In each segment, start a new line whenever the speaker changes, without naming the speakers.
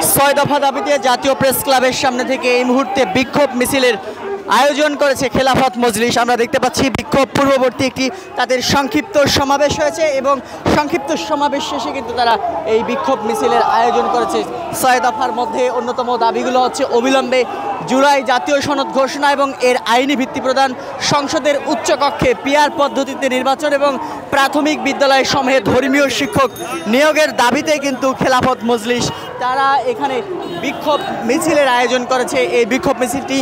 ছয় দফা দাবিতে জাতীয় প্রেস ক্লাবের সামনে থেকে এই মুহূর্তে বিক্ষোভ মিছিলের আয়োজন করেছে খেলাফত মজলিস। আমরা দেখতে পাচ্ছি বিক্ষোভ পূর্ববর্তী একটি তাদের সংক্ষিপ্ত সমাবেশ হয়েছে এবং সংক্ষিপ্ত সমাবেশ শেষে কিন্তু তারা এই বিক্ষোভ মিছিলের আয়োজন করেছে। ছয় দফার মধ্যে অন্যতম দাবিগুলো হচ্ছে অবিলম্বে জুলাই জাতীয় সনদ ঘোষণা এবং এর আইনি ভিত্তি প্রদান, সংসদের উচ্চকক্ষে পিআর পদ্ধতিতে নির্বাচন এবং প্রাথমিক বিদ্যালয় সমূহে ধর্মীয় শিক্ষক নিয়োগের দাবিতে কিন্তু খেলাফত মজলিস তারা এখানে বিক্ষোভ মিছিলের আয়োজন করেছে। এই বিক্ষোভ মিছিলটি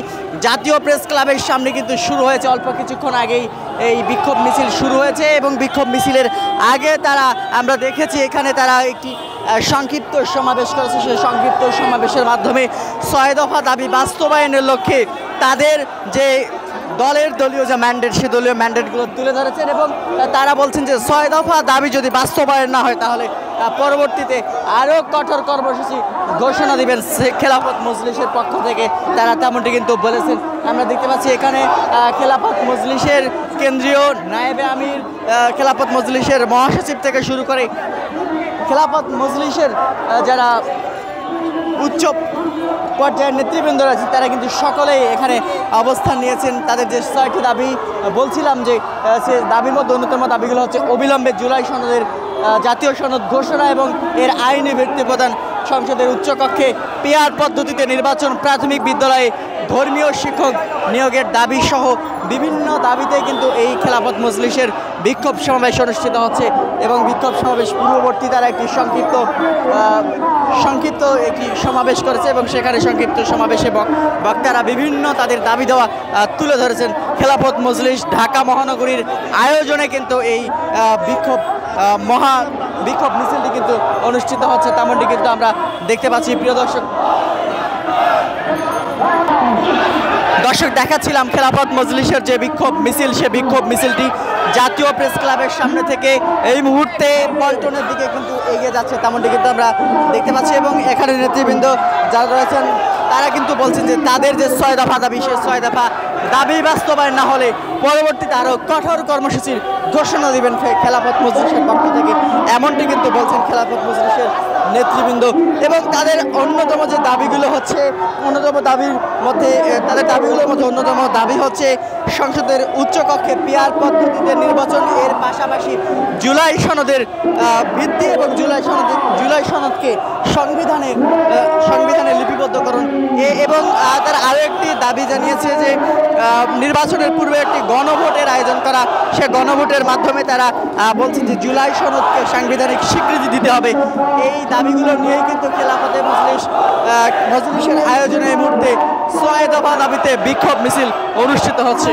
জাতীয় প্রেস ক্লাবের সামনে কিন্তু শুরু হয়েছে। অল্প কিছুক্ষণ আগেই এই বিক্ষোভ মিছিল শুরু হয়েছে এবং বিক্ষোভ মিছিলের আগে আমরা দেখেছি এখানে তারা একটি সংক্ষিপ্ত সমাবেশ করেছে। সেই সংক্ষিপ্ত সমাবেশের মাধ্যমে ছয় দফা দাবি বাস্তবায়নের লক্ষ্যে তাদের যে দলীয় যে ম্যান্ডেট সে দলীয় ম্যান্ডেটগুলো তুলে ধরেছেন এবং তারা বলছেন যে ছয় দফা দাবি যদি বাস্তবায়ন না হয় তাহলে পরবর্তীতে আরও কঠোর কর্মসূচি ঘোষণা দিবেন খেলাফত মজলিসের পক্ষ থেকে। তারা তেমনটি কিন্তু বলেছেন। আমরা দেখতে পাচ্ছি এখানে খেলাফত মজলিসের কেন্দ্রীয় নায়েবে আমির, খেলাফত মজলিসের মহাসচিব থেকে শুরু করে খেলাফত মজলিসের যারা উচ্চ পর্যায়ের নেতৃবৃন্দ রয়েছে তারা কিন্তু সকলেই এখানে অবস্থান নিয়েছেন। তাদের যে ছয়টি দাবি বলছিলাম যে সে দাবির মধ্যে অন্যতম দাবিগুলো হচ্ছে অবিলম্বে জুলাই সনদের জাতীয় সনদ ঘোষণা এবং এর আইনি ভিত্তি প্রদান, সংসদের উচ্চকক্ষে পিআর পদ্ধতিতে নির্বাচন, প্রাথমিক বিদ্যালয়ে ধর্মীয় শিক্ষক নিয়োগের দাবি সহ বিভিন্ন দাবিতে কিন্তু এই খেলাফত মজলিসের বিক্ষোভ সমাবেশ অনুষ্ঠিত হচ্ছে এবং বিক্ষোভ সমাবেশ পূর্ববর্তী তারা একটি সংক্ষিপ্ত একটি সমাবেশ করেছে এবং সেখানে সংক্ষিপ্ত সমাবেশে বক্তারা বিভিন্ন তাদের দাবি দেওয়া তুলে ধরেছেন। খেলাফত মজলিস ঢাকা মহানগরীর আয়োজনে কিন্তু এই বিক্ষোভ মিছিলটি কিন্তু অনুষ্ঠিত হচ্ছে, তেমনটি কিন্তু আমরা দেখতে পাচ্ছি। প্রিয় দর্শক দেখাচ্ছিলাম খেলাফত মজলিসের যে বিক্ষোভ মিছিল, সে বিক্ষোভ মিছিলটি জাতীয় প্রেস ক্লাবের সামনে থেকে এই মুহূর্তে পল্টনের দিকে কিন্তু এগিয়ে যাচ্ছে, তেমনটি কিন্তু আমরা দেখতে পাচ্ছি এবং এখানে নেতৃবৃন্দ যারা রয়েছেন তারা কিন্তু বলছেন যে তাদের যে ছয় দফা দাবি, সে ছয় দফা দাবি বাস্তবায়ন না হলে পরবর্তীতে আরও কঠোর কর্মসূচির ঘোষণা দিবেন খেলাফত মজলিসের পক্ষ থেকে, এমনটি কিন্তু বলছেন খেলাফত মজলিসের নেতৃবৃন্দ। এবং তাদের অন্যতম যে দাবিগুলো হচ্ছে অন্যতম দাবি হচ্ছে সংসদের উচ্চকক্ষে পিআর পদ্ধতিতে নির্বাচন, এর পাশাপাশি জুলাই সনদের ভিত্তি এবং জুলাই সনদকে সংবিধানে লিপিবদ্ধকরণ এবং তারা আরও একটি দাবি জানিয়েছে যে নির্বাচনের পূর্বে একটি গণভোটের আয়োজন করা, সে গণভোটের মাধ্যমে তারা বলছেন যে জুলাই সনদকে সাংবিধানিক স্বীকৃতি দিতে হবে। এই দাবিগুলো নিয়েই কিন্তু খেলাফতে মজলিসের আয়োজনে এই মুহূর্তে ছয় দফা দাবিতে বিক্ষোভ মিছিল অনুষ্ঠিত হচ্ছে।